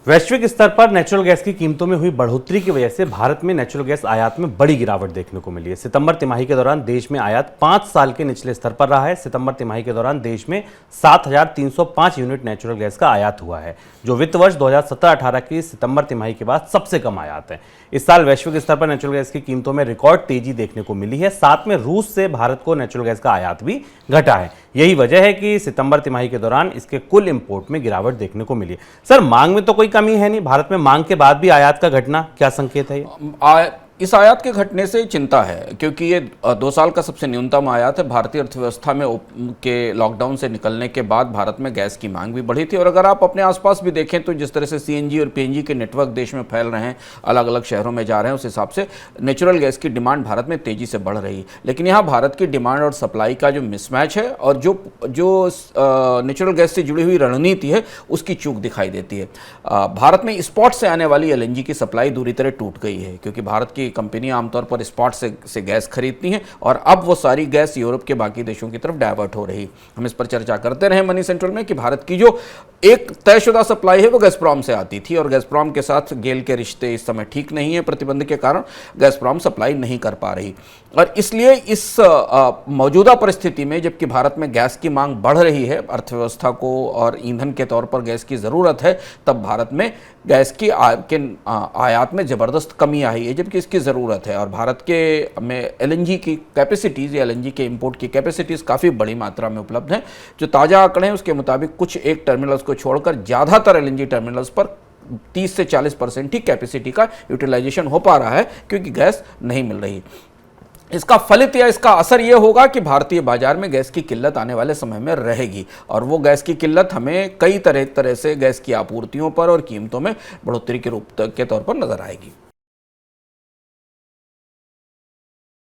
वैश्विक स्तर पर नेचुरल गैस की कीमतों में हुई बढ़ोतरी की वजह से भारत में नेचुरल गैस आयात में बड़ी गिरावट देखने को मिली है। सितंबर तिमाही के दौरान देश में आयात 5 साल के निचले स्तर पर रहा है। सितंबर तिमाही के दौरान देश में 7,305 यूनिट नेचुरल गैस का आयात हुआ है, जो वित्त वर्ष 2017-18 की सितंबर तिमाही के बाद सबसे कम आयात है। इस साल वैश्विक स्तर पर नेचुरल गैस की कीमतों में रिकॉर्ड तेजी देखने को मिली है। साथ में रूस से भारत को नेचुरल गैस का आयात भी घटा है। यही वजह है कि सितंबर तिमाही के दौरान इसके कुल इंपोर्ट में गिरावट देखने को मिली है। सर, मांग में तो कोई कमी है नहीं, भारत में मांग के बाद भी आयात का घटना क्या संकेत है ये? इस आयात के घटने से चिंता है, क्योंकि ये 2 साल का सबसे न्यूनतम आयात है। भारतीय अर्थव्यवस्था में के लॉकडाउन से निकलने के बाद भारत में गैस की मांग भी बढ़ी थी। और अगर आप अपने आसपास भी देखें तो जिस तरह से सीएनजी और पीएनजी के नेटवर्क देश में फैल रहे हैं, अलग अलग शहरों में जा रहे हैं, उस हिसाब से नेचुरल गैस की डिमांड भारत में तेजी से बढ़ रही है। लेकिन यहाँ भारत की डिमांड और सप्लाई का जो मिसमैच है और जो नेचुरल गैस से जुड़ी हुई रणनीति है, उसकी चूक दिखाई देती है। भारत में स्पॉट से आने वाली एलएनजी की सप्लाई दूरी तरह टूट गई है, क्योंकि भारत की कंपनियां आमतौर पर स्पॉट से गैस खरीदती हैं और अब वो सारी गैस यूरोप के बाकी देशों की तरफ डाइवर्ट हो रही। हम इस पर चर्चा करते रहे मनी सेंट्रल में कि भारत की जो एक तयशुदा सप्लाई है वो गैसप्रॉम से आती थी, और गैसप्रॉम के साथ गेल के रिश्ते इस समय ठीक नहीं है। प्रतिबंध के कारण गैसप्रॉम सप्लाई नहीं कर पा रही, और इसलिए इस मौजूदा परिस्थिति में जबकि भारत में गैस की मांग बढ़ रही है, अर्थव्यवस्था को और ईंधन के तौर पर गैस की ज़रूरत है, तब भारत में गैस की आयात में ज़बरदस्त कमी आई है, जबकि इसकी ज़रूरत है। और भारत के में एलएनजी की कैपेसिटीज़ या एलएनजी के इंपोर्ट की कैपेसिटीज़ काफ़ी बड़ी मात्रा में उपलब्ध हैं। जो ताज़ा आंकड़े हैं उसके मुताबिक कुछ एक टर्मिनल्स को छोड़कर ज़्यादातर एलएनजी टर्मिनल्स पर 30 से 40% ही कैपेसिटी का यूटिलाइजेशन हो पा रहा है, क्योंकि गैस नहीं मिल रही। इसका फलित या इसका असर यह होगा कि भारतीय बाजार में गैस की किल्लत आने वाले समय में रहेगी, और वो गैस की किल्लत हमें कई तरह से गैस की आपूर्तियों पर और कीमतों में बढ़ोतरी के रूप के तौर पर नजर आएगी।